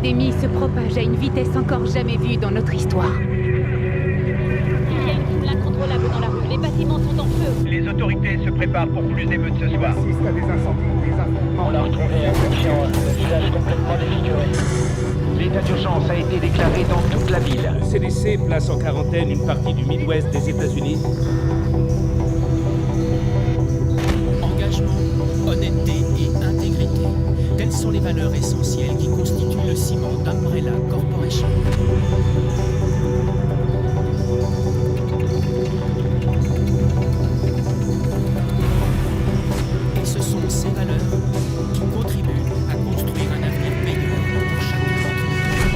l'épidémie se propage à une vitesse encore jamais vue dans notre histoire. Il y a une foule incontrôlable dans la rue. Les bâtiments sont en feu. Les autorités se préparent pour plus d'émeutes ce soir. Assiste à des incendies, des affrontements. On a retrouvé un conscient, le visage complètement défiguré. L'état d'urgence a été déclaré dans toute la ville. Le CDC place en quarantaine une partie du Midwest des États-Unis. Engagement, honnêteté et intégrité. Telles sont les valeurs essentielles qui constituent le ciment d'Umbrella Corporation. Et ce sont ces valeurs qui contribuent à construire un avenir meilleur pour chacun d'entre nous.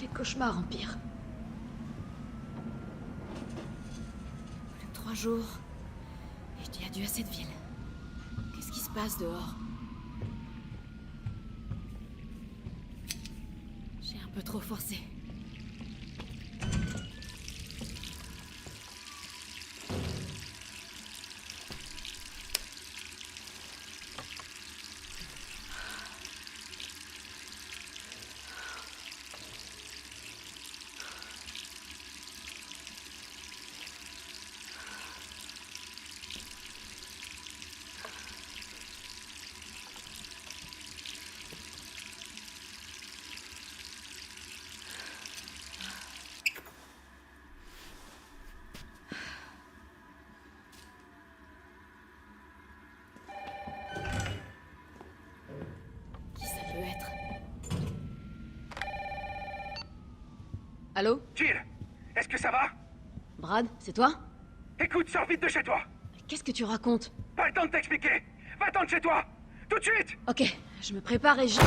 Les cauchemars empirent. 3 jours, et je dis adieu à cette ville. Qu'est-ce qui se passe dehors? J'ai un peu trop forcé. Allô? Jill, est-ce que ça va? Brad, c'est toi? Écoute, sors vite de chez toi. Qu'est-ce que tu racontes? Pas le temps de t'expliquer. Va-t'en de chez toi. Tout de suite. Ok, je me prépare et je...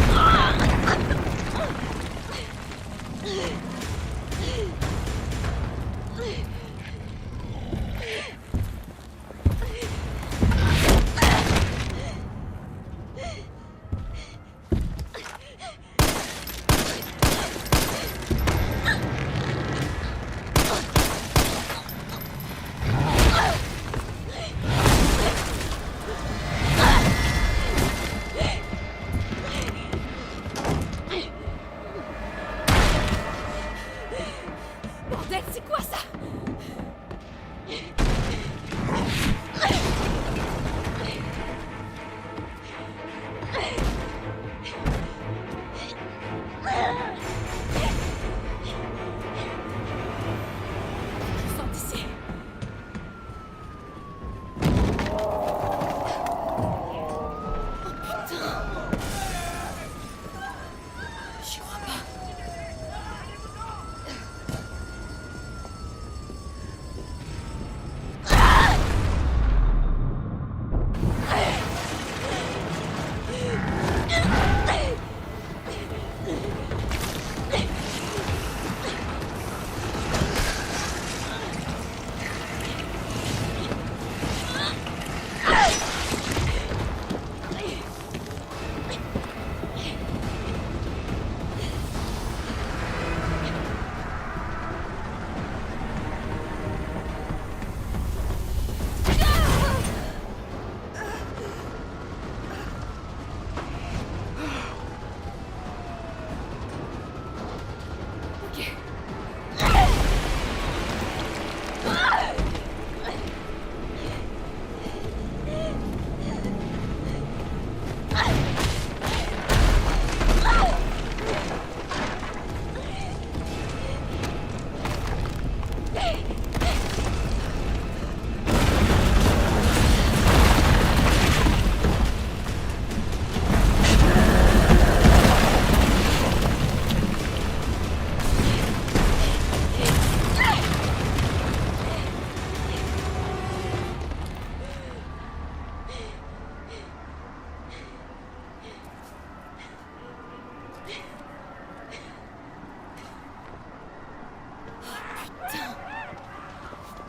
Bordel, c'est quoi ça? Je sors d'ici. J'y crois pas.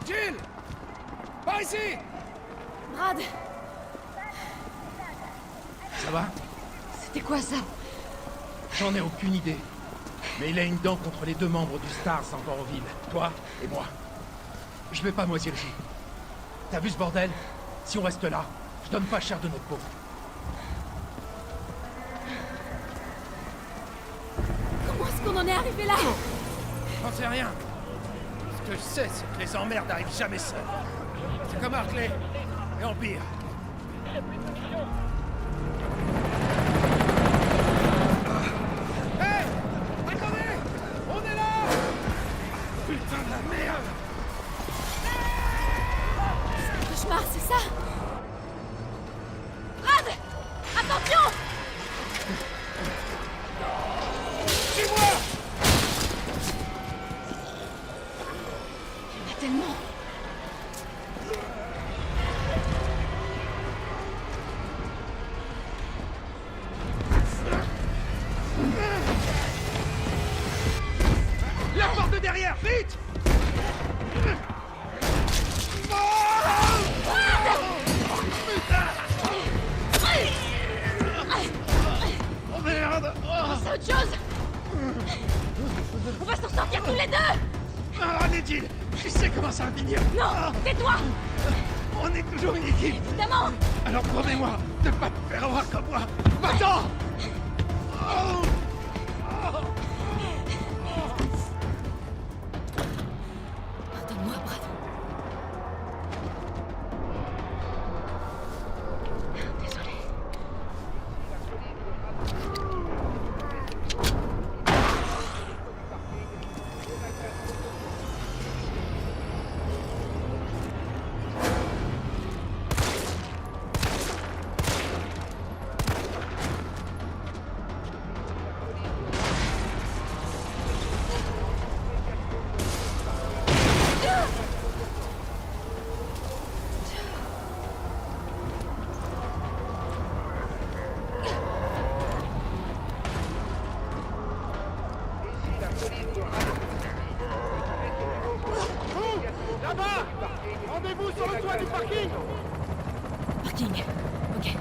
Jill! Par ici! Brad, Ça va? c'était quoi ça? J'en ai aucune idée. Mais il a une dent contre les deux membres du Stars encore en ville. Toi et moi. Je vais pas moisir le jus. T'as vu ce bordel? Si on reste là, je donne pas cher de notre peau. Comment est-ce qu'on en est arrivé là? J'en sais rien. Ce que je sais, c'est que les emmerdes n'arrivent jamais seuls. C'est comme Hartley et Empire. Hé! Attendez! On est là! Putain de la merde! Cauchemar, c'est ça? Brad! Attention! Suis-moi! Il y en a tellement. La porte de derrière, vite! Oh merde! C'est autre chose! On va s'en sortir tous les deux! Ah, les Jill! Je sais comment ça va finir! Non! Tais-toi! On est toujours une équipe! Évidemment! Alors promets-moi de pas te faire avoir comme moi! Va-t'en! Oh. Pardonne-moi, Brad. Désolé. Là-bas! Rendez-vous sur le toit du parking! Parking. Ok.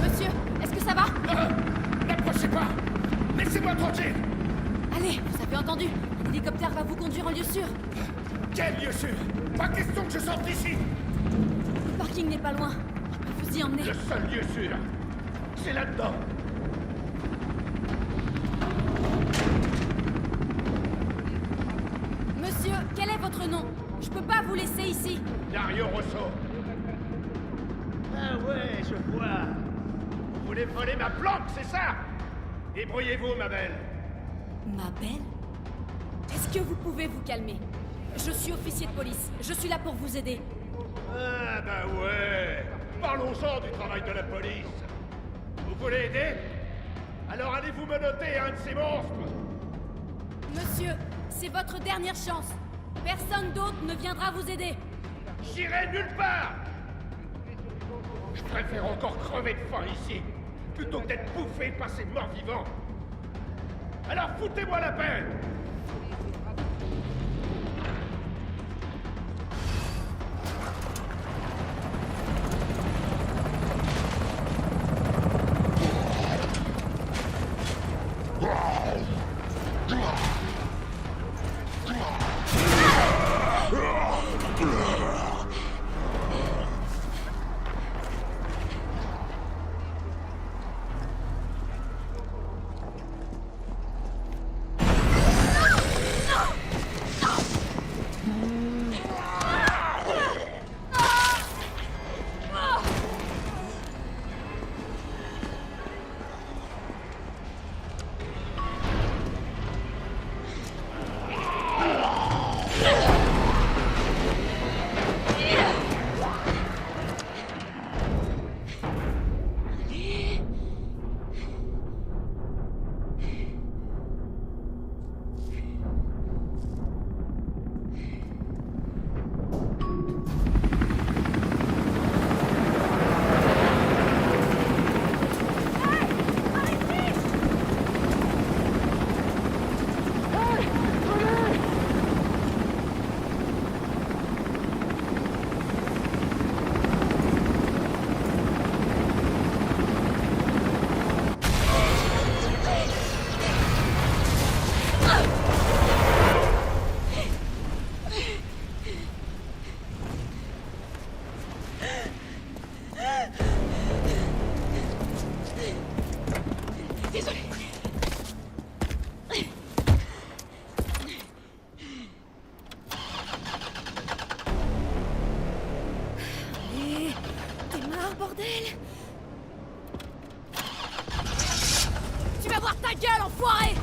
Monsieur, est-ce que ça va? N'approchez pas! Laissez-moi tranquille! Allez, vous avez entendu. L'hélicoptère va vous conduire en lieu sûr. Quel lieu sûr! Pas question que je sorte d'ici! Le parking n'est pas loin. Je peux vous y emmener. Le seul lieu sûr, c'est là-dedans! non. Je peux pas vous laisser ici. Dario Rosso. Ah ouais, je vois. Vous voulez voler ma planque, c'est ça? Débrouillez-vous, ma belle. Ma belle? Est-ce que vous pouvez vous calmer? Je suis officier de police. Je suis là pour vous aider. Ah bah ouais. Parlons-en du travail de la police. Vous voulez aider? Alors allez-vous menotter un de ces monstres? Monsieur, c'est votre dernière chance. Personne d'autre ne viendra vous aider. J'irai nulle part. Je préfère encore crever de faim ici, plutôt que d'être bouffé par ces morts vivants. Alors foutez-moi la paix. Tu vas voir ta gueule, enfoiré!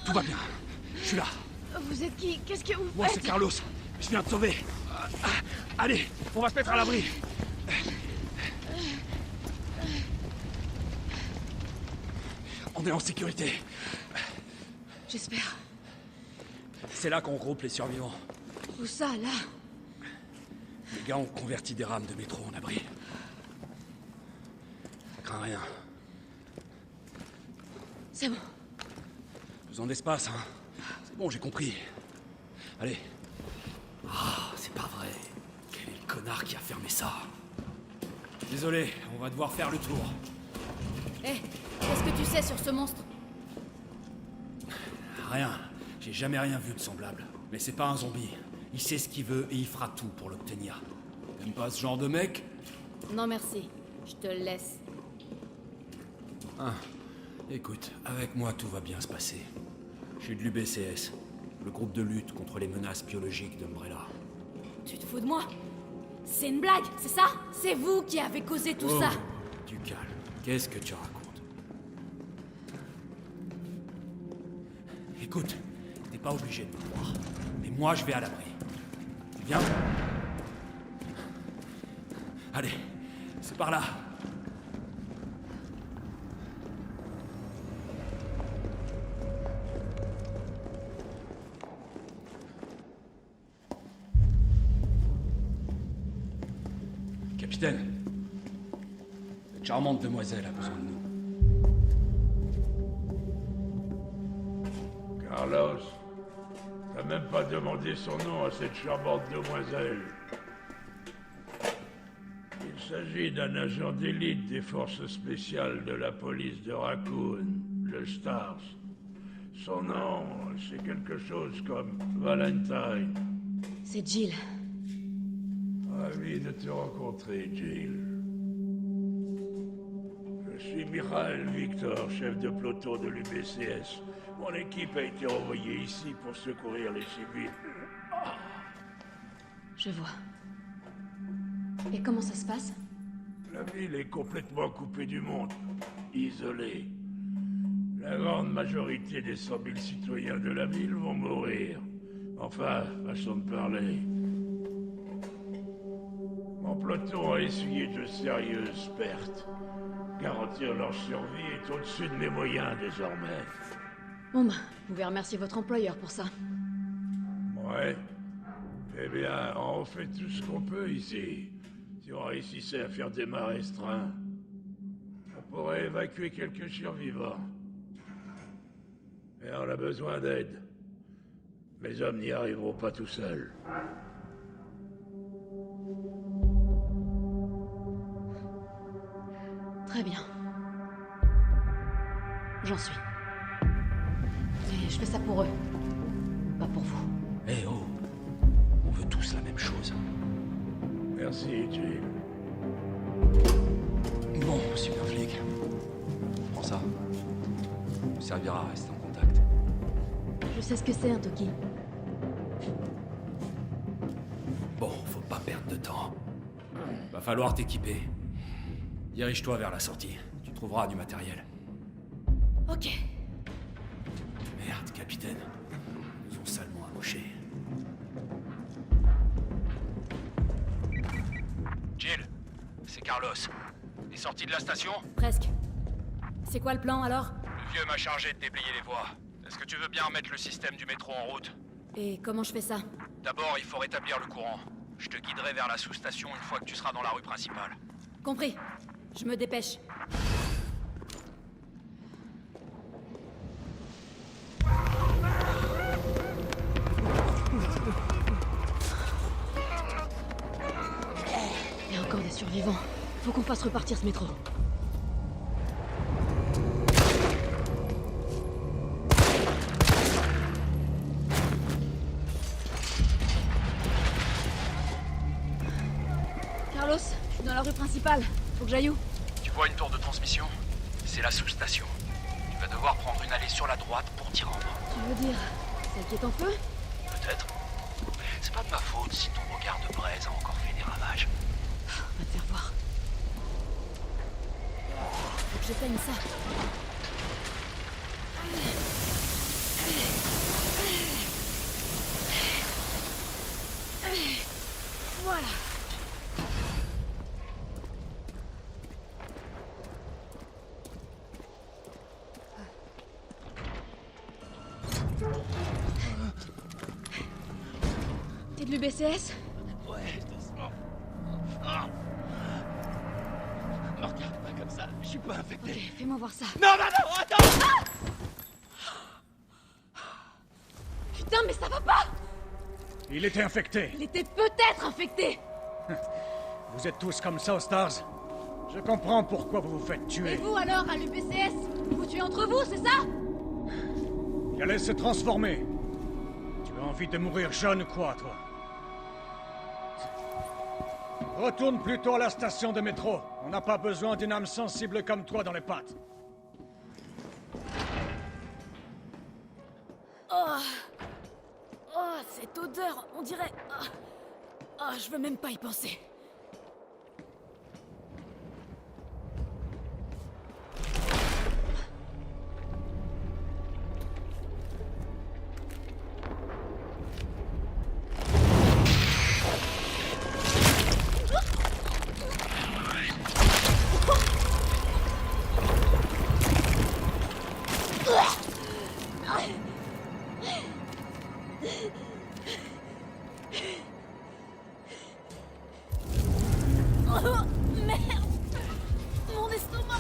Tout va bien. Je suis là. Vous êtes qui? Qu'est-ce que vous faites? Moi, c'est Carlos. Je viens te sauver. Allez, on va se mettre à l'abri. On est en sécurité. J'espère. C'est là qu'on regroupe les survivants. Où ça, là? Les gars ont converti des rames de métro en abri. Crains rien. C'est bon. Besoin d'espace, hein. C'est bon, j'ai compris. Allez. Ah, c'est pas vrai. Quel est le connard qui a fermé ça? Désolé, on va devoir faire le tour. Hé, qu'est-ce que tu sais sur ce monstre? Rien. J'ai jamais rien vu de semblable. Mais c'est pas un zombie. Il sait ce qu'il veut et il fera tout pour l'obtenir. T'aimes pas ce genre de mec? Non merci, je te le laisse. Ah. Écoute, avec moi tout va bien se passer. Je suis de l'UBCS, le groupe de lutte contre les menaces biologiques d'Umbrella. Tu te fous de moi? C'est une blague, c'est ça? C'est vous qui avez causé tout ça? Du calme. Qu'est-ce que tu racontes? Écoute, t'es pas obligé de me croire. Mais moi, je vais à l'abri. Tu viens? Allez, c'est par là. Capitaine, cette charmante demoiselle a besoin de nous. Carlos, t'as même pas demandé son nom à cette charmante demoiselle. Il s'agit d'un agent d'élite des forces spéciales de la police de Raccoon, le Stars. Son nom, c'est quelque chose comme Valentine. C'est Jill. Ravi de te rencontrer, Jill. Je suis Mikhail Victor, chef de peloton de l'UBCS. Mon équipe a été envoyée ici pour secourir les civils. Je vois. Et comment ça se passe? La ville est complètement coupée du monde, isolée. La grande majorité des 100 000 citoyens de la ville vont mourir. Enfin, façon de parler. Mon peloton a essuyé de sérieuses pertes. Garantir leur survie est au-dessus de mes moyens désormais. Bon bah, vous pouvez remercier votre employeur pour ça. Ouais. Eh bien, on fait tout ce qu'on peut ici. Si on réussissait à faire des mâts restreints, on pourrait évacuer quelques survivants. Mais on a besoin d'aide. Mes hommes n'y arriveront pas tout seuls. Très bien. J'en suis. Mais je fais ça pour eux. Pas pour vous. Eh oh, on veut tous la même chose. Merci, Jill. Bon, super flic. Prends ça. Ça nous servira à rester en contact. Je sais ce que c'est un Toki. Bon, faut pas perdre de temps. Va falloir t'équiper. Dirige-toi vers la sortie. Tu trouveras du matériel. Ok. Merde, capitaine. Ils nous ont salement amochés. Jill, c'est Carlos. T'es sorti de la station? Presque. C'est quoi le plan alors? Le vieux m'a chargé de déblayer les voies. Est-ce que tu veux bien remettre le système du métro en route? Et comment je fais ça? D'abord, il faut rétablir le courant. Je te guiderai vers la sous-station une fois que tu seras dans la rue principale. Compris. Je me dépêche. Il y a encore des survivants. Faut qu'on fasse repartir ce métro. Carlos, je suis dans la rue principale. Faut que j'aille où? Tu vois une tour de transmission? C'est la sous-station. Tu vas devoir prendre une allée sur la droite pour t'y rendre. Tu veux dire celle qui est en feu? Peut-être. C'est pas de ma faute si ton regard de braise a encore fait des ravages. On va te faire voir. Faut que j'éteigne ça. Voilà. T'es de l'UBCS? Ouais, doucement. Me regarde pas comme ça, je suis pas infecté. Ok, fais-moi voir ça. Non, non, non, attends! Putain, mais ça va pas! Il était infecté. Il était peut-être infecté! Vous êtes tous comme ça aux Stars. Je comprends pourquoi vous vous faites Et tuer. vous alors, à l'UBCS? Vous tuez entre vous, c'est ça? Il allait se transformer. Tu as envie de mourir jeune ou quoi, toi? Retourne plutôt à la station de métro. On n'a pas besoin d'une âme sensible comme toi dans les pattes. Oh, cette odeur, on dirait... je veux même pas y penser. Oh, merde! Mon estomac!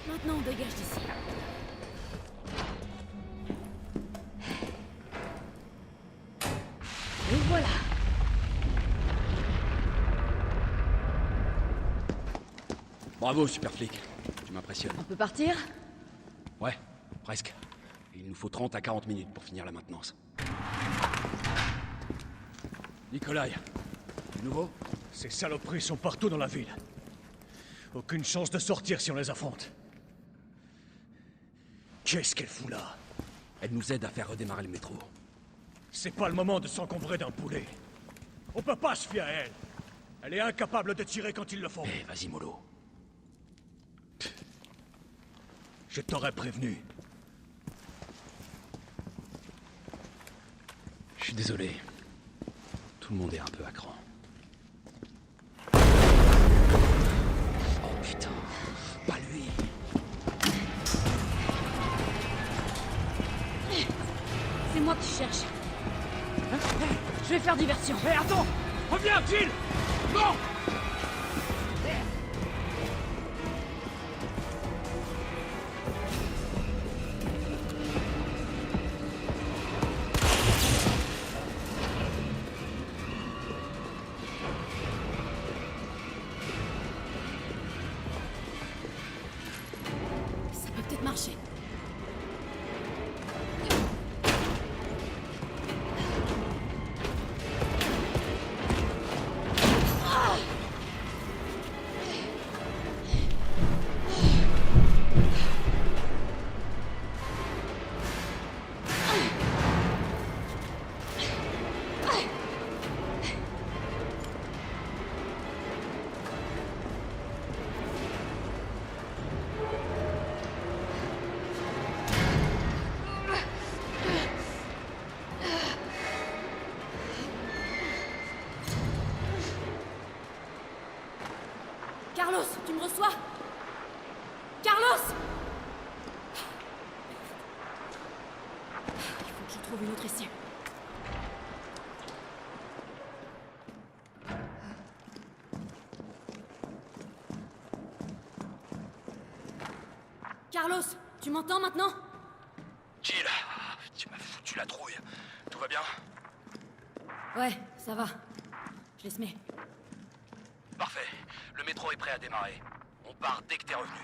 Maintenant, on dégage d'ici. Et voilà. Bravo, super flic. Tu m'impressionnes. On peut partir? Ouais, presque. Et il nous faut 30 à 40 minutes pour finir la maintenance. Nikolai, du nouveau? Ces saloperies sont partout dans la ville. Aucune chance de sortir si on les affronte. Qu'est-ce qu'elle fout là? Elle nous aide à faire redémarrer le métro. C'est pas le moment de s'encombrer d'un poulet. On peut pas se fier à elle. Elle est incapable de tirer quand il le faut. Eh, vas-y, mollo. Je t'aurais prévenu. Je suis désolé. Tout le monde est un peu à cran. Oh putain, pas lui. C'est moi que tu cherches. Je vais faire diversion. Hé, attends! Reviens, Jill! Non! Ça peut peut-être marcher. Carlos, tu me reçois? Carlos! Il faut que je trouve une autre issue. Carlos, tu m'entends maintenant? Jill, tu m'as foutu la trouille. Tout va bien? Ouais, ça va. Je les mets. Parfait. Le métro est prêt à démarrer. On part dès que t'es revenu.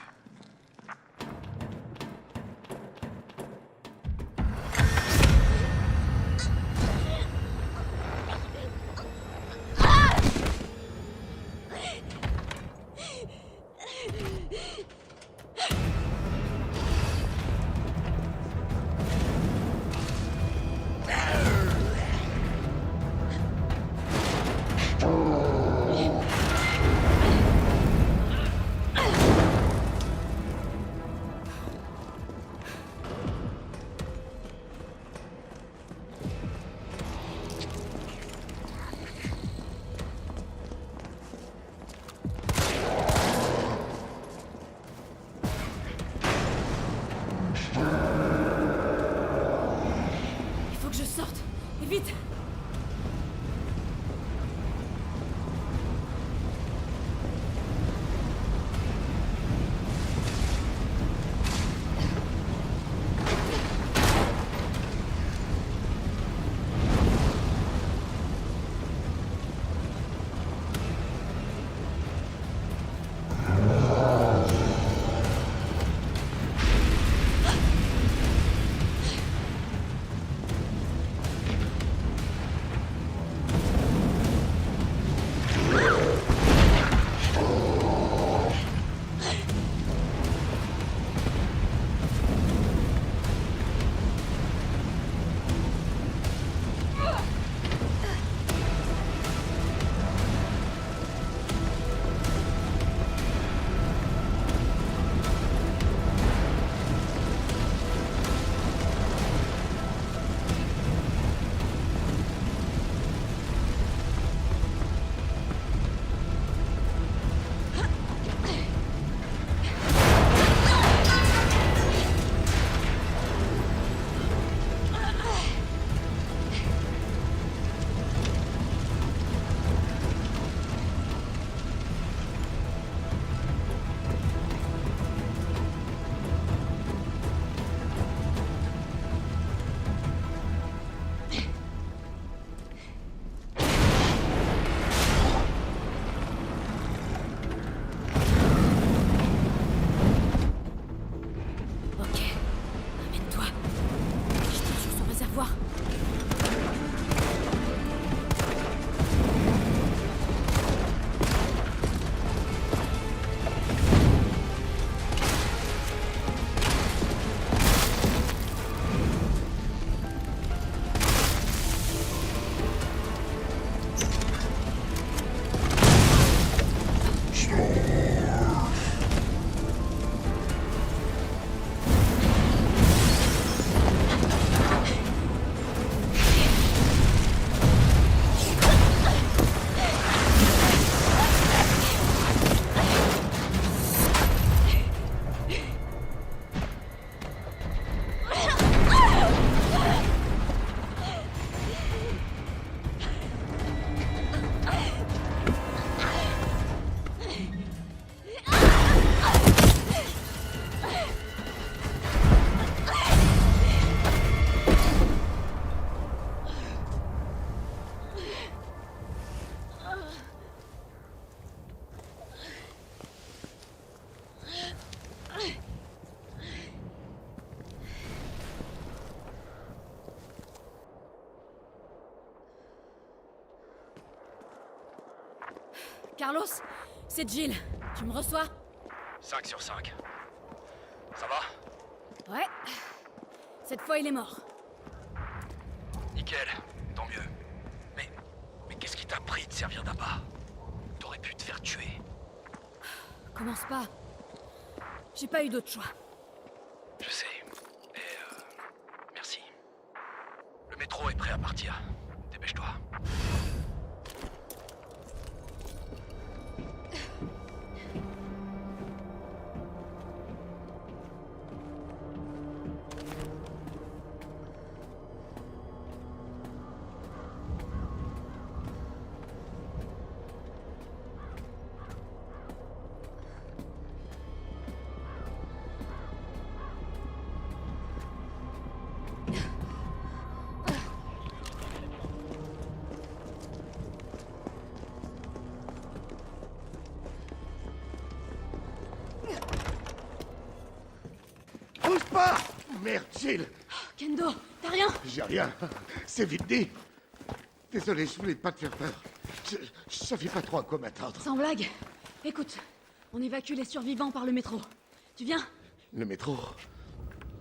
Carlos, c'est Jill. Tu me reçois? 5 sur 5. Ça va? Ouais. Cette fois, il est mort. Nickel, tant mieux. Mais qu'est-ce qui t'a pris de servir d'appât? T'aurais pu te faire tuer. Commence pas. J'ai pas eu d'autre choix. Je sais. Et merci. Le métro est prêt à partir. Dépêche-toi. Bouge pas! Merde, Jill! Kendo, t'as rien? J'ai rien. C'est vite dit. Désolé, je voulais pas te faire peur. Je savais pas trop à quoi m'attendre. Sans blague. Écoute, on évacue les survivants par le métro. Tu viens? Le métro?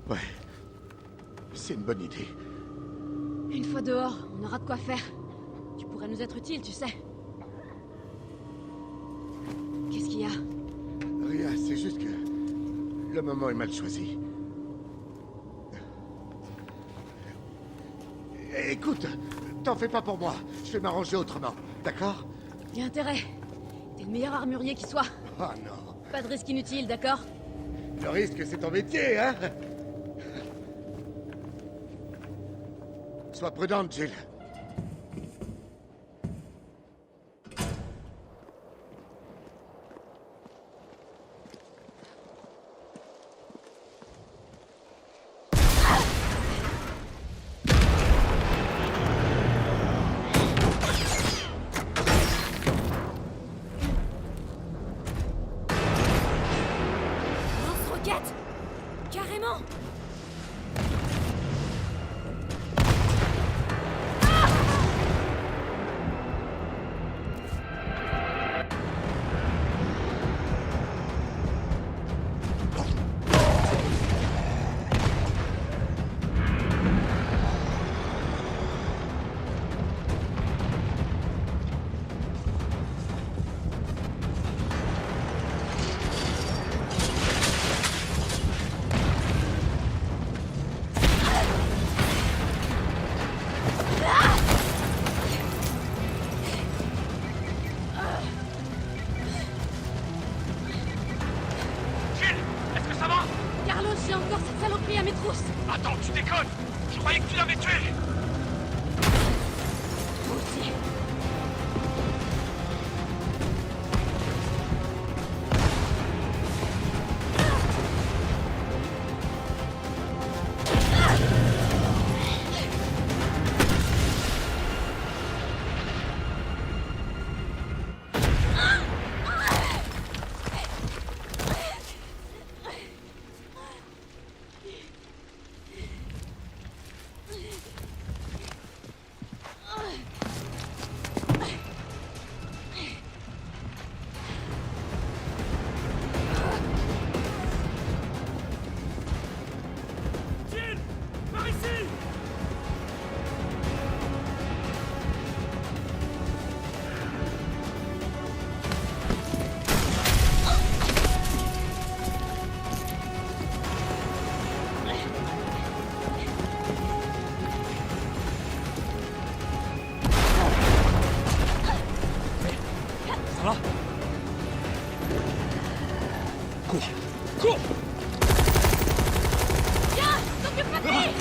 Ouais. C'est une bonne idée. Une fois dehors, on aura de quoi faire. Tu pourrais nous être utile, tu sais. Qu'est-ce qu'il y a? Rien, c'est juste que... le moment est mal choisi. Écoute, t'en fais pas pour moi. Je vais m'arranger autrement, d'accord? Y a intérêt. T'es le meilleur armurier qui soit. Oh non. Pas de risque inutile, d'accord? Le risque, c'est ton métier, hein? Sois prudente, Jill. Lance-roquette! Carrément! Carlos, j'ai encore cette saloperie à mes trousses! Attends, tu déconnes! Je croyais que tu l'avais tué! Toi aussi. Jill! Par ici! Ça va? Cours! Cours! Viens! T'occupe pas de lui!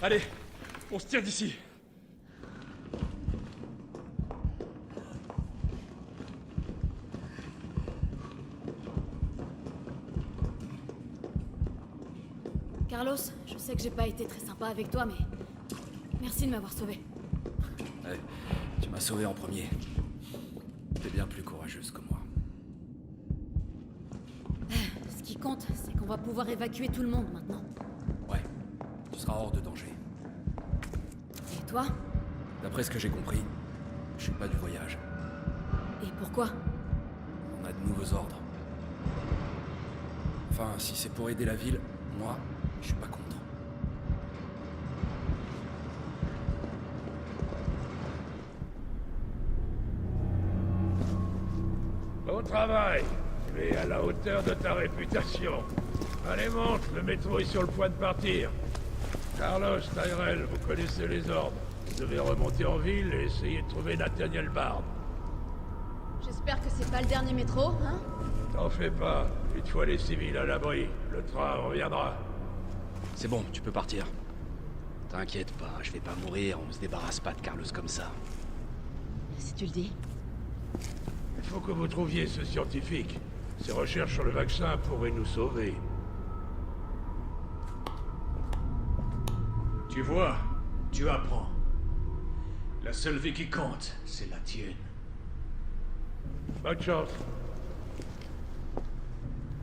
Allez, on se tire d'ici. Carlos, je sais que j'ai pas été très sympa avec toi, mais... merci de m'avoir sauvé. Ouais, tu m'as sauvé en premier. T'es bien plus courageuse que moi. Ce qui compte, c'est qu'on On va pouvoir évacuer tout le monde maintenant. Ouais, tu seras hors de danger. Et toi? D'après ce que j'ai compris, je suis pas du voyage. Et pourquoi? On a de nouveaux ordres. Enfin, si c'est pour aider la ville, moi, je suis pas contre. Bon travail. Tu es à la hauteur de ta réputation. Allez, monte, le métro est sur le point de partir. Carlos, Tyrell, vous connaissez les ordres. Vous devez remonter en ville et essayer de trouver Nathaniel Bard. J'espère que c'est pas le dernier métro, hein? T'en fais pas. Une fois les civils à l'abri, le train reviendra. C'est bon, tu peux partir. T'inquiète pas, je vais pas mourir, on se débarrasse pas de Carlos comme ça. Si tu le dis. Il faut que vous trouviez ce scientifique. Ses recherches sur le vaccin pourraient nous sauver. Tu vois, tu apprends. La seule vie qui compte, c'est la tienne. Bonne chance.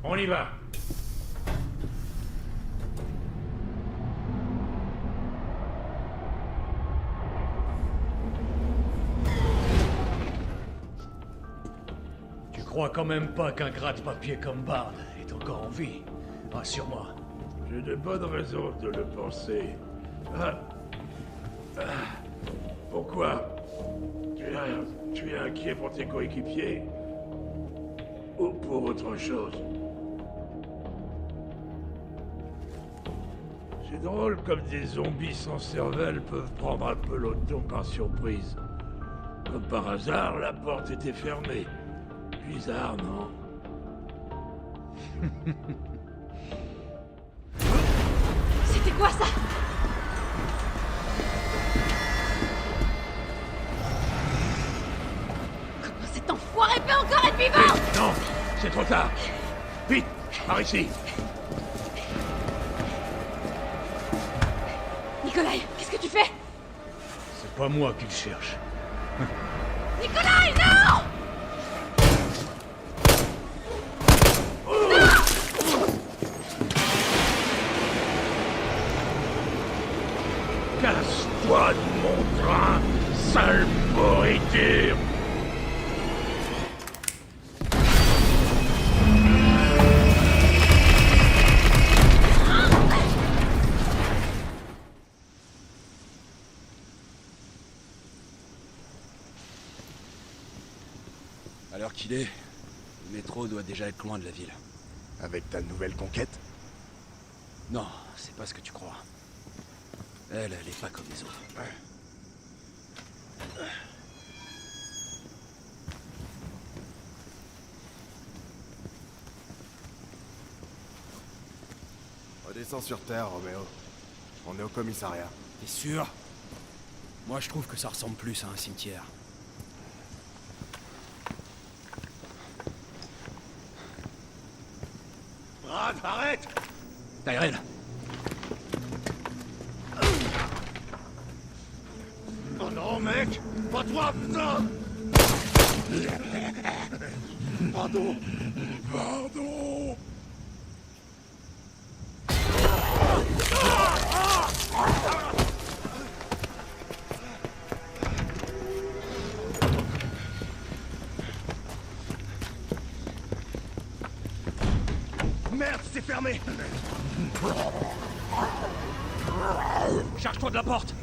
On y va. Tu crois quand même pas qu'un gratte-papier comme Bard est encore en vie? Rassure-moi. J'ai de bonnes raisons de le penser. Pourquoi? Tu es inquiet pour tes coéquipiers? Ou pour autre chose? C'est drôle comme des zombies sans cervelle peuvent prendre un peloton par surprise. Comme par hasard, la porte était fermée. Bizarre, non? C'était quoi ça? Comment cet enfoiré peut encore être vivant? Non, c'est trop tard. Vite, par ici. Nikolai, qu'est-ce que tu fais? C'est pas moi qui le cherche. Nikolai, non! Casse-toi de mon train, sale pourriture! À l'heure qu'il est, le métro doit déjà être loin de la ville. Avec ta nouvelle conquête? Non, c'est pas ce que tu crois. Elle est pas comme les autres. Redescends sur Terre, Roméo. On est au commissariat. T'es sûr? Moi, je trouve que ça ressemble plus à un cimetière. Brad, arrête! Tyrell! Oh non, mec! Pas toi, putain! Pardon! Pardon! Merde, c'est fermé! Charge-toi de la porte!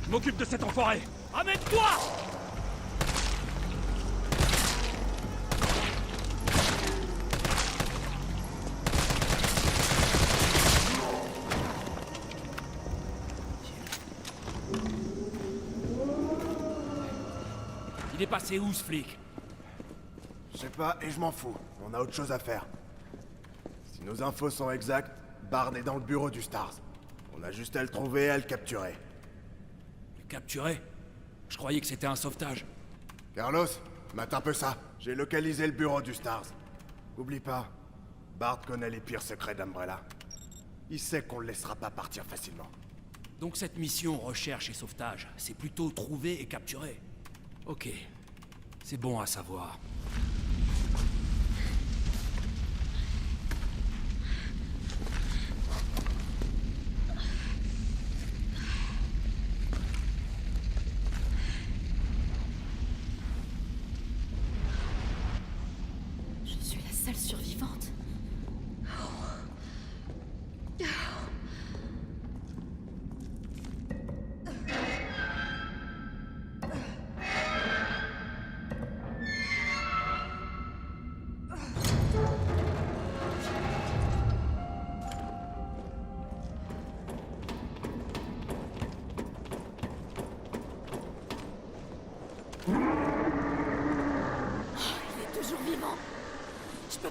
Je m'occupe de cet enfoiré! Amène-toi! Il est passé où, ce flic? Je sais pas, et je m'en fous. On a autre chose à faire. Si nos infos sont exactes, Bard est dans le bureau du Stars. On a juste à le trouver et à le capturer. Le capturer? Je croyais que c'était un sauvetage. Carlos, mate un peu ça. J'ai localisé le bureau du Stars. Oublie pas, Bard connaît les pires secrets d'Umbrella. Il sait qu'on le laissera pas partir facilement. Donc cette mission recherche et sauvetage, c'est plutôt trouver et capturer. Ok, c'est bon à savoir.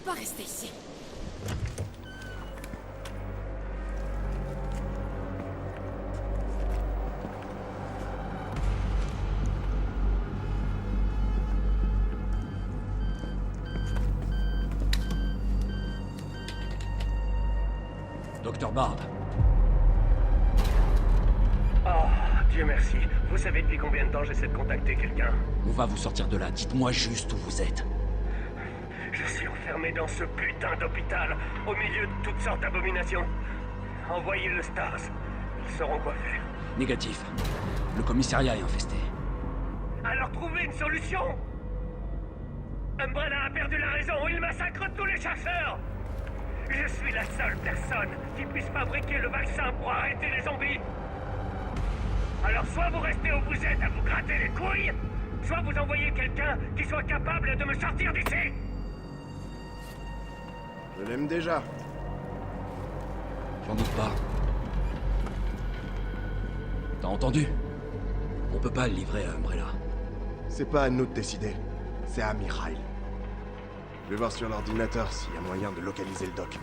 peux pas rester ici. Docteur Barb. Oh, Dieu merci. Vous savez depuis combien de temps j'essaie de contacter quelqu'un? On va vous sortir de là. Dites-moi juste où vous êtes. Je suis enfermé dans ce putain d'hôpital, au milieu de toutes sortes d'abominations. Envoyez le Stars. Ils sauront quoi faire. Négatif. Le commissariat est infesté. Alors trouvez une solution! Umbrella a perdu la raison, il massacre tous les chasseurs! Je suis la seule personne qui puisse fabriquer le vaccin pour arrêter les zombies! Alors soit vous restez où vous êtes à vous gratter les couilles, soit vous envoyez quelqu'un qui soit capable de me sortir d'ici! Je l'aime déjà. J'en doute pas. T'as entendu? On peut pas le livrer à Umbrella. C'est pas à nous de décider. C'est à Mikhail. Je vais voir sur l'ordinateur s'il y a moyen de localiser le doc.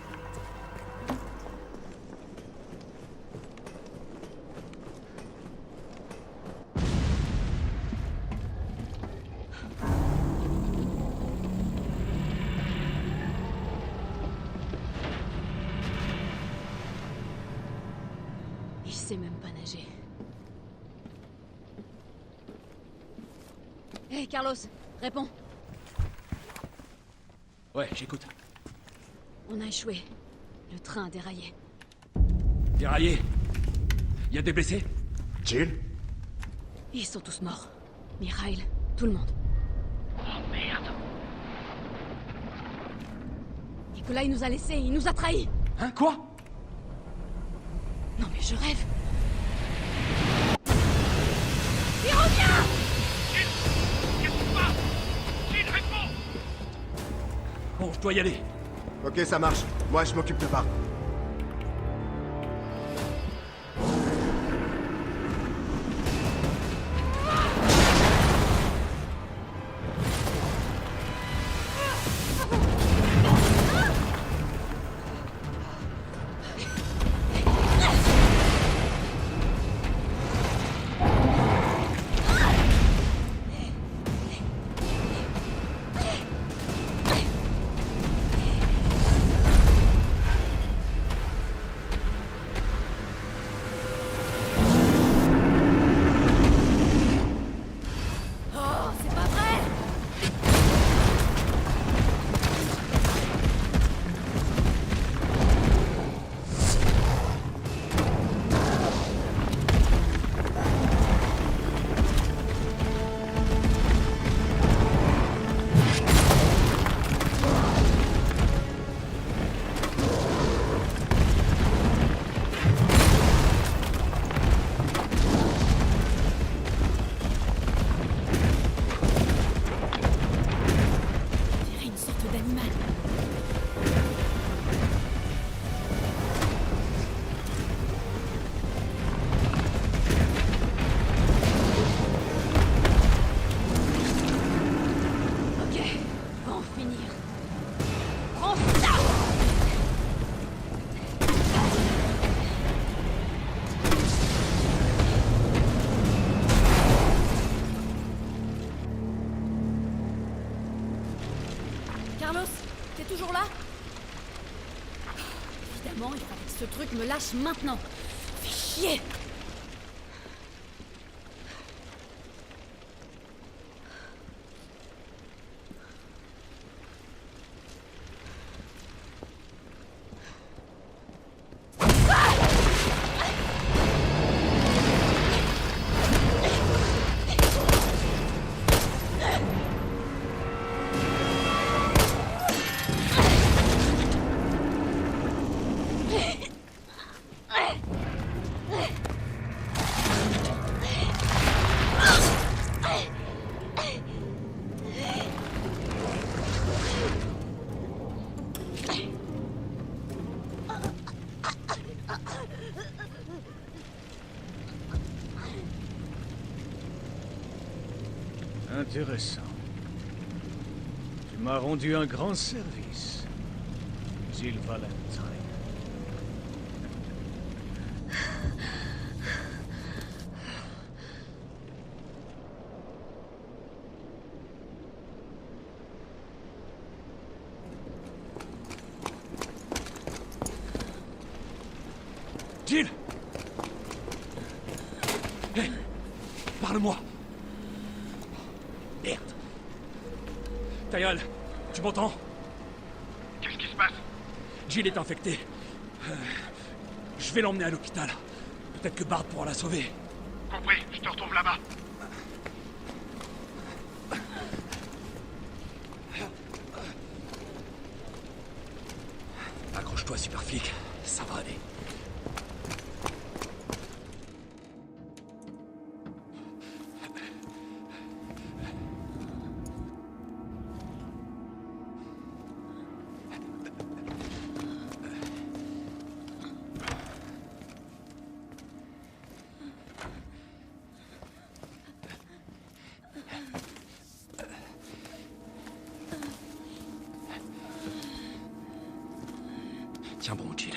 Il sait même pas nager. Hé, Carlos, réponds. Ouais, j'écoute. On a échoué. Le train a déraillé. Déraillé? Y a des blessés? Jill? Ils sont tous morts. Mikhail, tout le monde. Oh merde! Nikolai nous a laissés, il nous a trahis. Hein, quoi? Non mais je rêve. Il revient! Bon, je dois y aller. Ok, ça marche. Moi, je m'occupe de Barb. Évidemment, il fallait que ce truc me lâche maintenant. Fais chier! Intéressant. Tu m'as rendu un grand service. Jill Valentine. Jill! Hé! Parle-moi! Merde! Tyrell, tu m'entends? Qu'est-ce qui se passe? Jill est infectée. Je vais l'emmener à l'hôpital. Peut-être que Bard pourra la sauver. Compris, je te retrouve là-bas. Accroche-toi, super flic. Ça va aller. Tiens bon, Jill.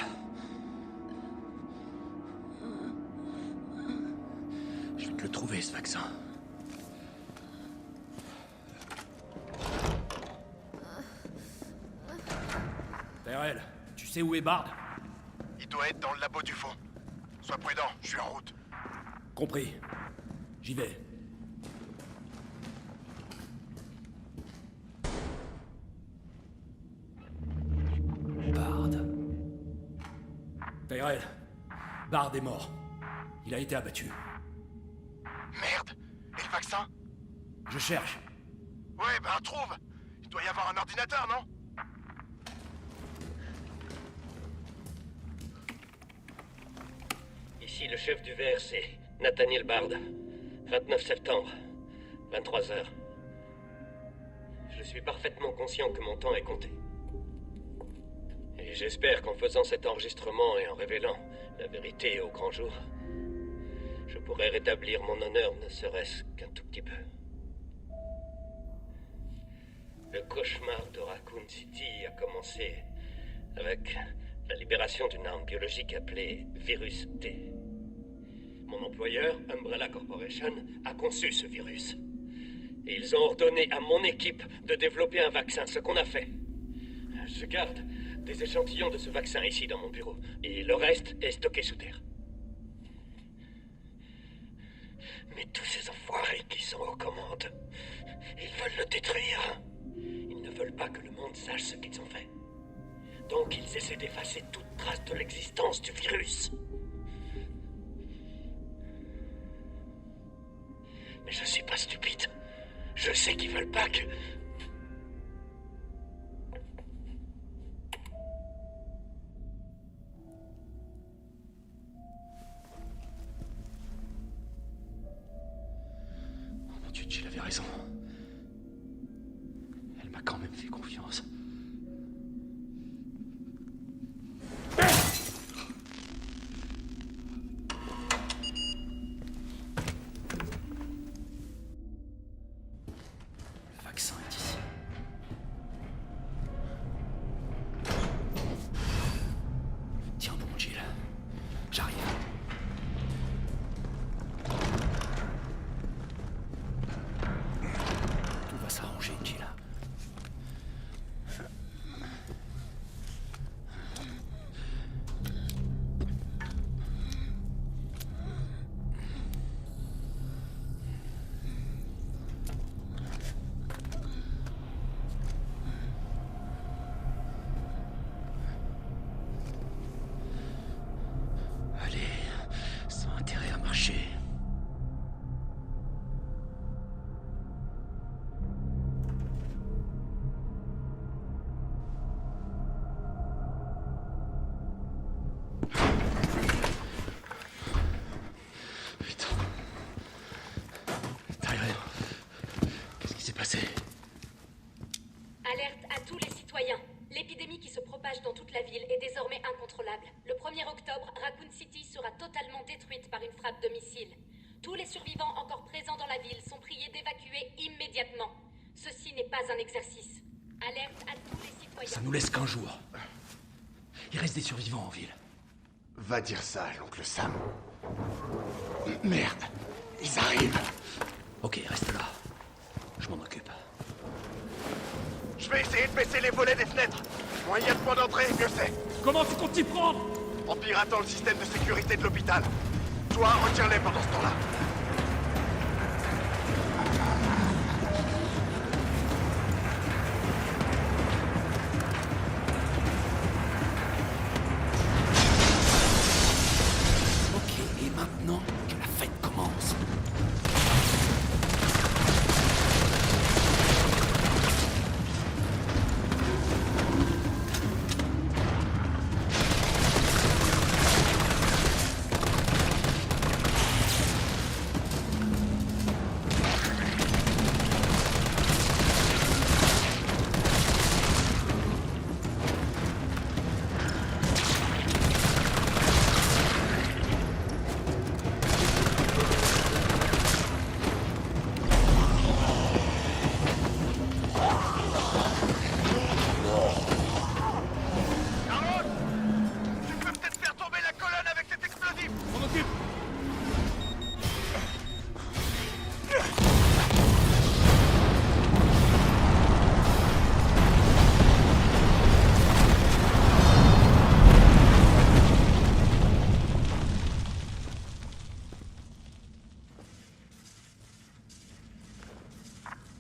Je vais te le trouver, ce vaccin. Tyrell, tu sais où est Bard? Il doit être dans le labo du fond. Sois prudent, je suis en route. Compris. J'y vais. Bard. Tyrell, Bard est mort. Il a été abattu. Merde. Et le vaccin? Je cherche. Ouais, ben trouve. Il doit y avoir un ordinateur, non? Ici le chef du VRC, Nathaniel Bard. 29 septembre, 23h. Je suis parfaitement conscient que mon temps est compté. Et j'espère qu'en faisant cet enregistrement et en révélant la vérité au grand jour, je pourrai rétablir mon honneur ne serait-ce qu'un tout petit peu. Le cauchemar de Raccoon City a commencé avec la libération d'une arme biologique appelée Virus T. Mon employeur, Umbrella Corporation, a conçu ce virus. Et ils ont ordonné à mon équipe de développer un vaccin, ce qu'on a fait. Je garde des échantillons de ce vaccin ici dans mon bureau, et le reste est stocké sous terre. Mais tous ces enfoirés qui sont aux commandes, ils veulent le détruire. Ils ne veulent pas que le monde sache ce qu'ils ont fait. Donc ils essaient d'effacer toute trace de l'existence du virus. Mais je suis pas stupide. Je sais qu'ils veulent pas que... Oh mon Dieu, Jill avait raison. Elle m'a quand même fait confiance. Le vaccin est ici. Tiens bon, Jill. J'arrive. Tout va s'arranger, Jill. Allez, sans intérêt à marcher. Putain. Tyrell, qu'est-ce qui s'est passé? Alerte à tous les citoyens. L'épidémie qui se propage dans toute la ville est désormais incontrôlable. Le 1er octobre, Raccoon City sera totalement détruite par une frappe de missile. Tous les survivants encore présents dans la ville sont priés d'évacuer immédiatement. Ceci n'est pas un exercice. Alerte à tous les citoyens. Ça nous laisse qu'un jour. Il reste des survivants en ville. Va dire ça à l'oncle Sam. Merde, ils arrivent. Ok, reste là. Je m'en occupe. Je vais essayer de baisser les volets des fenêtres. Moins il y a de points d'entrée, mieux c'est. Comment tu comptes t'y prendre? En piratant le système de sécurité de l'hôpital. Toi, retiens-les pendant ce temps-là. Ok, et maintenant que la fête commence.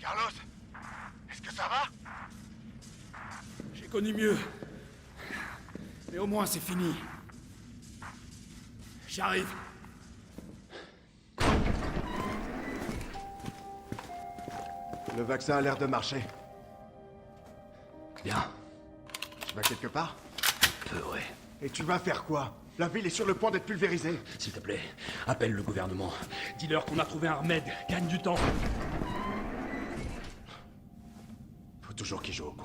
Carlos, est-ce que ça va? J'ai connu mieux. Mais au moins c'est fini. J'arrive. Le vaccin a l'air de marcher. Bien. Tu vas quelque part? Peu, ouais. Et tu vas faire quoi? La ville est sur le point d'être pulvérisée. S'il te plaît, appelle le gouvernement. Dis-leur qu'on a trouvé un remède. Gagne du temps. Faut toujours qu'ils jouent au con.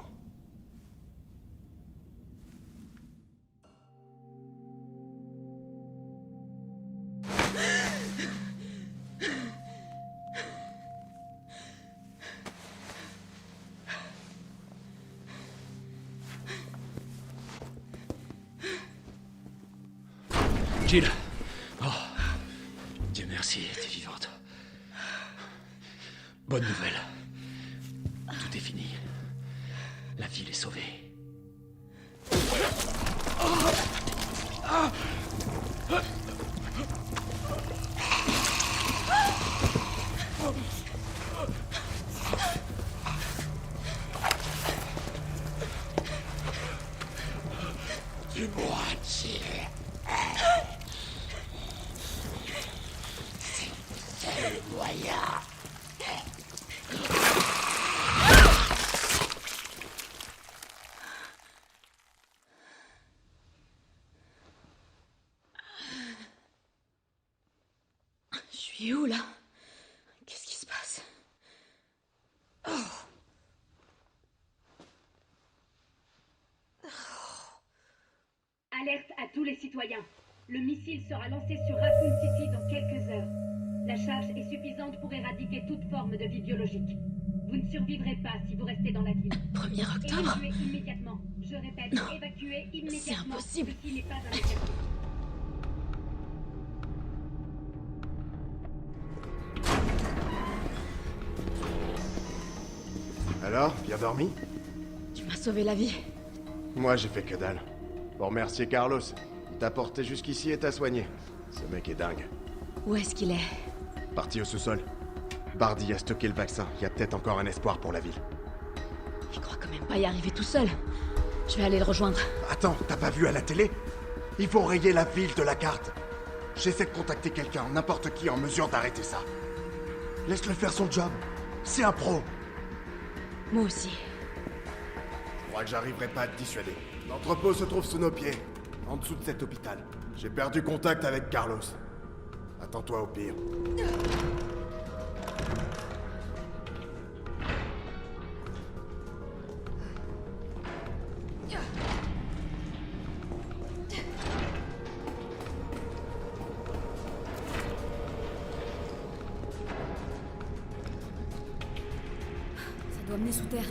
Jill. Oh. Dieu merci, t'es vivante. Bonne nouvelle. Tout est fini. La ville est sauvée. Dis-moi, Jill. C'est le moyen. Je suis où, là? Qu'est-ce qui se passe? Oh. Alerte à tous les citoyens. Le missile sera lancé sur Raccoon City dans quelques heures. La charge est suffisante pour éradiquer toute forme de vie biologique. Vous ne survivrez pas si vous restez dans la ville. 1er octobre? Évacuez immédiatement. Je répète, évacuez immédiatement. C'est impossible. Ceci n'est pas un exercice. Alors, bien dormi? Tu m'as sauvé la vie. Moi, j'ai fait que dalle. Pour remercier Carlos. Il t'a porté jusqu'ici et t'a soigné. Ce mec est dingue. Où est-ce qu'il est? Parti au sous-sol. Bardi a stocké le vaccin. Il y a peut-être encore un espoir pour la ville. Il croit quand même pas y arriver tout seul. Je vais aller le rejoindre. Attends, t'as pas vu à la télé? Ils vont rayer la ville de la carte. J'essaie de contacter quelqu'un, n'importe qui en mesure d'arrêter ça. Laisse-le faire son job. C'est un pro. Moi aussi. Je crois que j'arriverai pas à te dissuader. L'entrepôt se trouve sous nos pieds, en dessous de cet hôpital. J'ai perdu contact avec Carlos. Attends-toi au pire. Ça doit mener sous terre.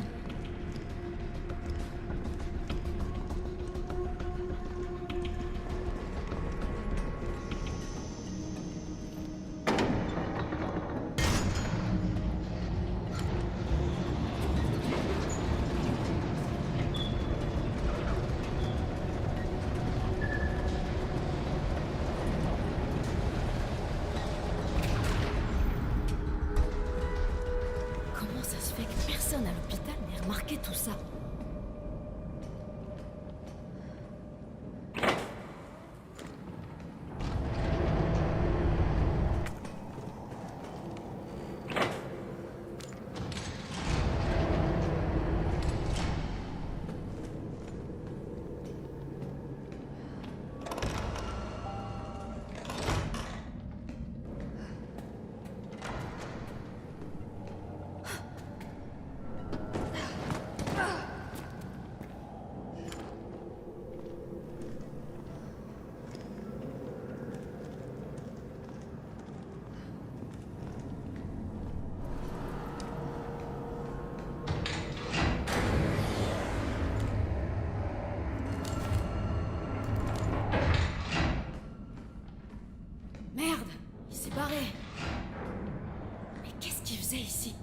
c'est ici?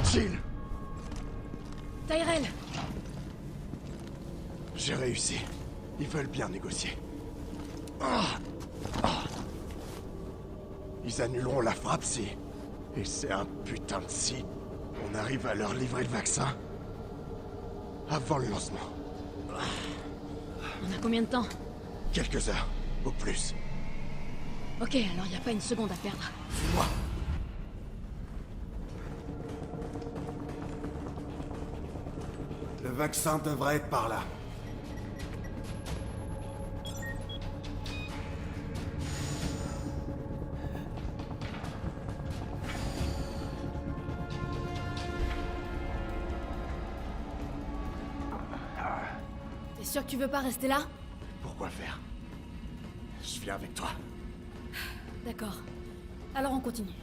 Jill! Tyrell! J'ai réussi. Ils veulent bien négocier. Ils annuleront la frappe si... Et c'est un putain de si... On arrive à leur livrer le vaccin. Avant le lancement. On a combien de temps? Quelques heures, au plus. Ok, alors y a pas une seconde à perdre. Suis-moi. Le vaccin devrait être par là. T'es sûr que tu veux pas rester là? Pourquoi faire? Je viens avec toi. D'accord. Alors on continue.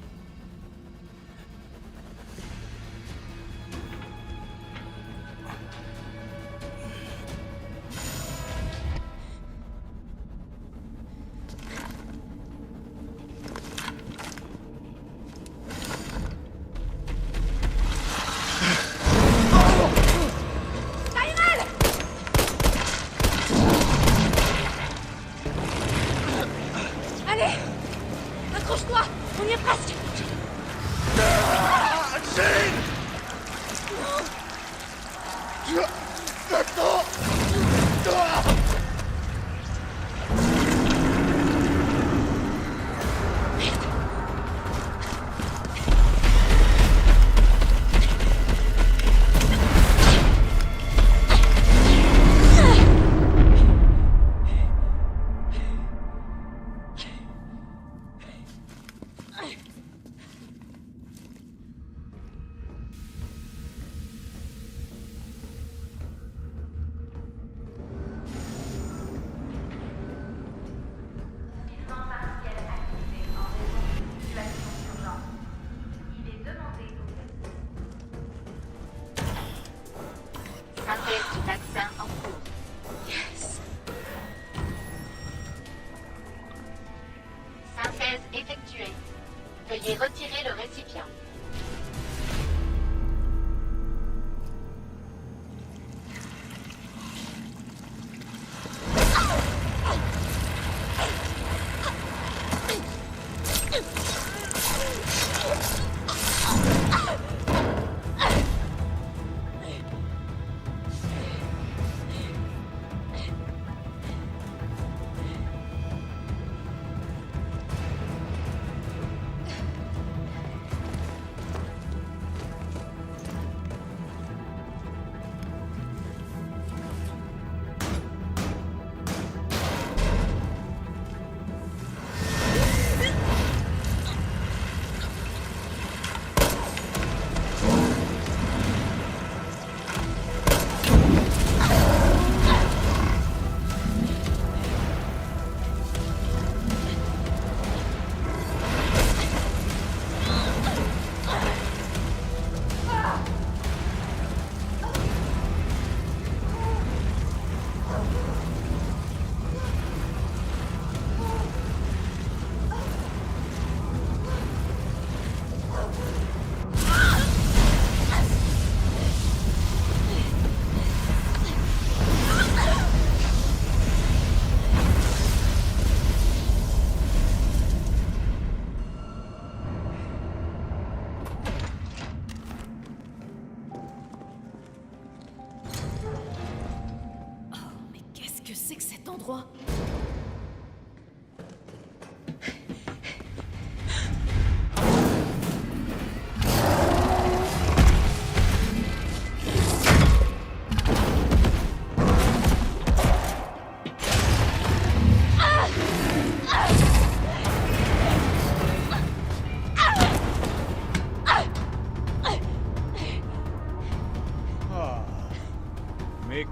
Veuillez retirer le récipient.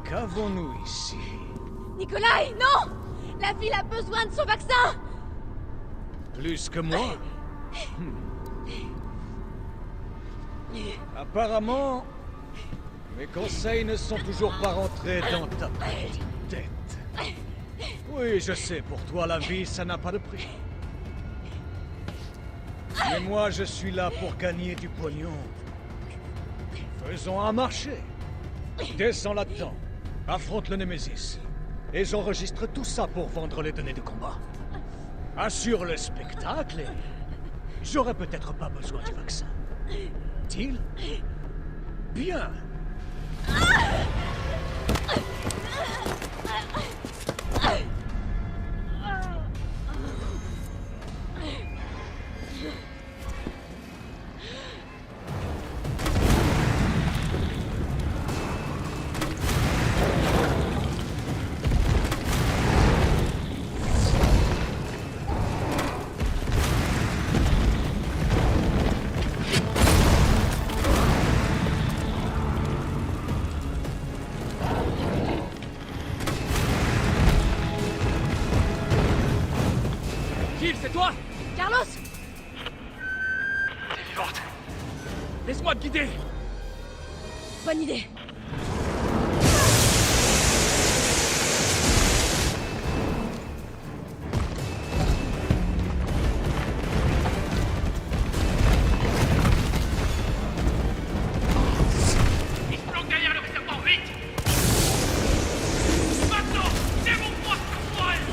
Qu'avons-nous ici? Nikolai, non! La ville a besoin de son vaccin! Plus que moi? Apparemment, Mes conseils ne sont toujours pas rentrés dans ta petite tête. Oui, je sais, pour toi, la vie, ça n'a pas de prix. Mais moi, je suis là pour gagner du pognon. Faisons un marché. Descends là-dedans. Affronte le Némésis. Et j'enregistre tout ça pour vendre les données de combat. Assure le spectacle et... j'aurai peut-être pas besoin du vaccin. Deal? Bien. Jill, c'est toi? Carlos! T'es vivante. Laisse-moi te guider. Bonne idée. Il se planque derrière le réservoir, vite! Maintenant! Démontre-moi ce qu'on elle!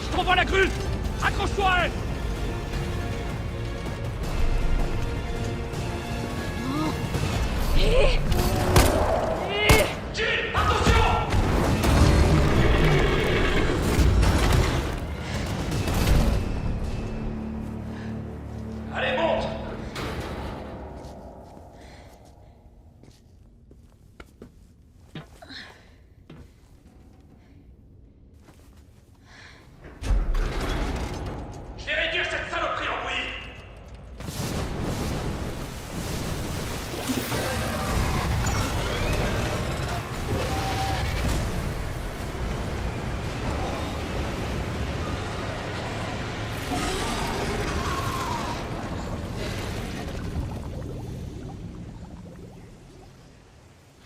Je t'envoie la grue. Accroche-toi à elle. Jill, attention! Allez, monte. Je vais réduire cette saloperie en bouillie!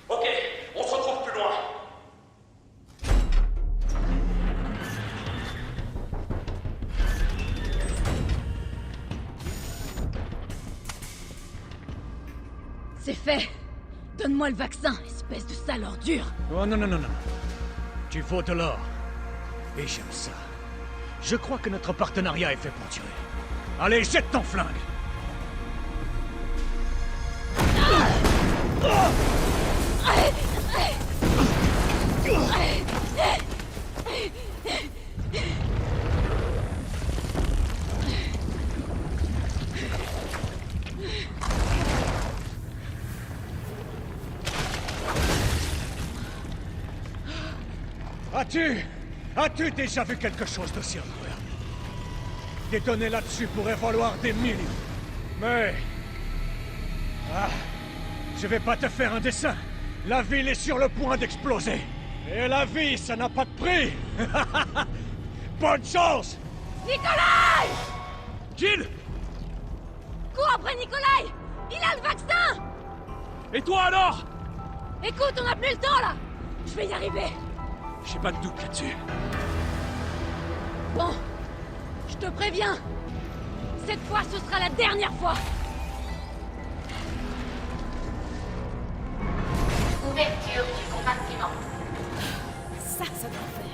Ok, on se retrouve plus loin. C'est fait. Donne-moi le vaccin, espèce de sale ordure. Oh non, non, non, non. Tu vaux de l'or. Et j'aime ça. Je crois que notre partenariat est fait pour durer. Allez, jette ton flingue. As-tu déjà vu quelque chose d'aussi incroyable? Des données là-dessus pourraient valoir des millions. Mais... ah, je vais pas te faire un dessin. La ville est sur le point d'exploser. Et la vie, ça n'a pas de prix. Bonne chance! Nikolai! Jill! Cours après Nikolai! Il a le vaccin! Et toi alors? Écoute, on n'a plus le temps là! Je vais y arriver! J'ai pas de doute là-dessus. Bon, je te préviens. Cette fois, ce sera la dernière fois. Ouverture du compartiment. Ça doit faire.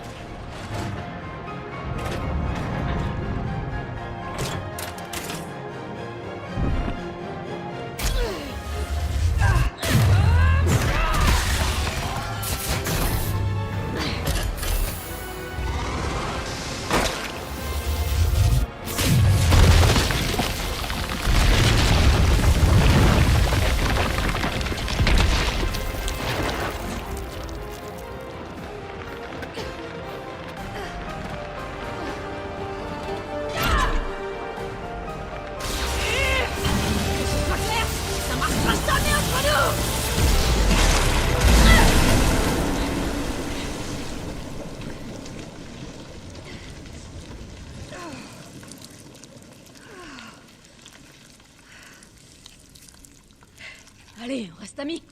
Allez, on reste amis.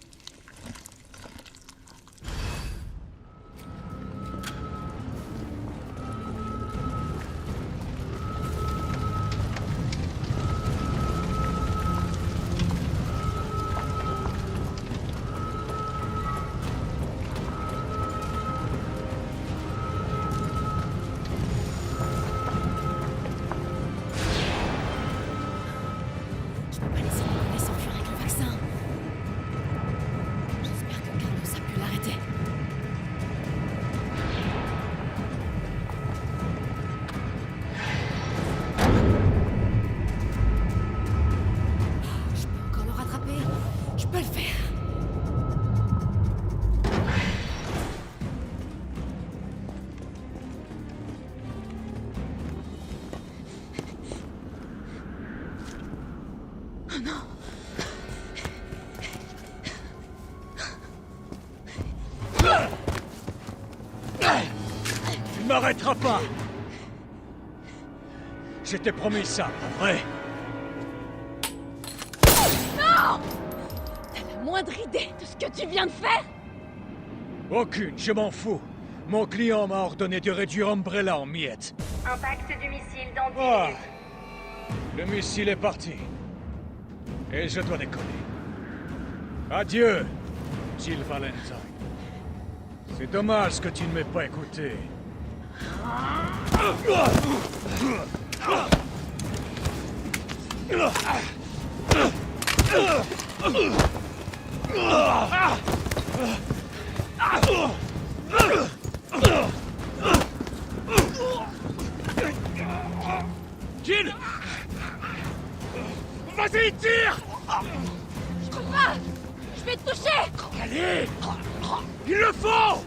Tu ne m'arrêteras pas! Je t'ai promis ça, pas vrai? Non! T'as la moindre idée de ce que tu viens de faire? Aucune, je m'en fous. Mon client m'a ordonné de réduire Umbrella en miettes. Impact du missile dans 10 Ah! minutes. Le missile est parti. Et je dois décoller. Adieu, Jill Valentine. C'est dommage que tu ne m'aies pas écouté. Jill! Vas-y, tire! Je peux pas! Je vais te toucher! Allez! Il le faut!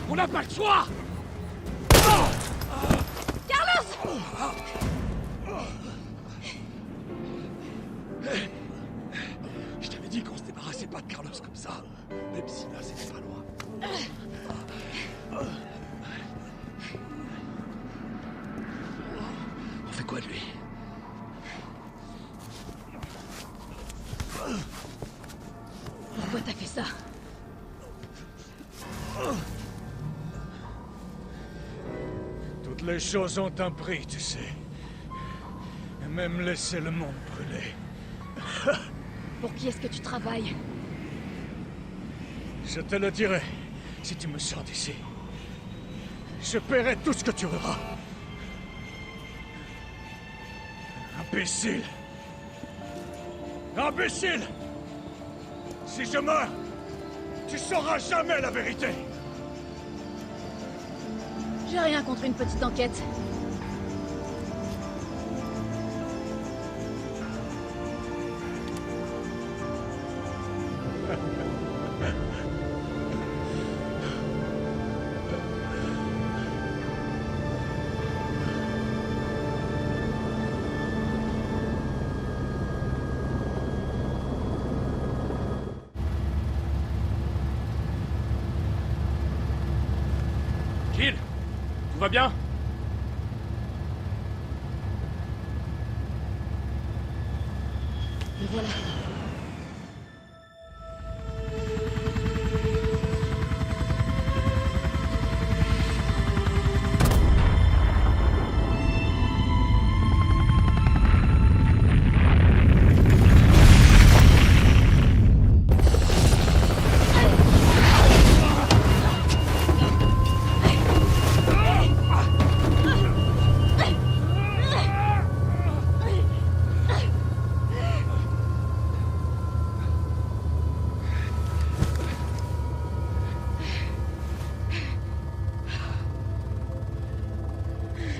On n'a pas le choix! Carlos! Je t'avais dit qu'on se débarrassait pas de Carlos comme ça. Même si là, c'était pas loin. On fait quoi de lui? Pourquoi t'as fait ça? Toutes les choses ont un prix, tu sais. Et même laisser le monde brûler. Pour qui est-ce que tu travailles? Je te le dirai, si tu me sors d'ici. Je paierai tout ce que tu auras. Imbécile! Imbécile! Si je meurs, tu sauras jamais la vérité! J'ai rien contre une petite enquête. Jill! Tout va bien? Me voilà.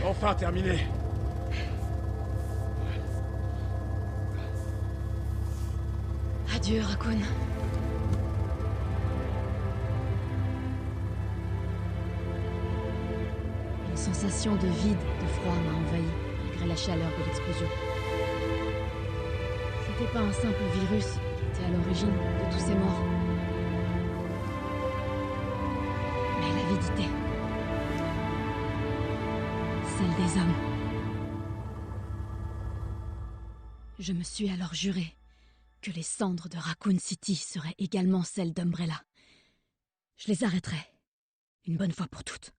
Enfin terminé. Adieu, Raccoon. Une sensation de vide, de froid m'a envahi, malgré la chaleur de l'explosion. C'était pas un simple virus qui était à l'origine de tous ces morts. Mais l'avidité. Celle des hommes. Je me suis alors juré que les cendres de Raccoon City seraient également celles d'Umbrella. Je les arrêterai, une bonne fois pour toutes.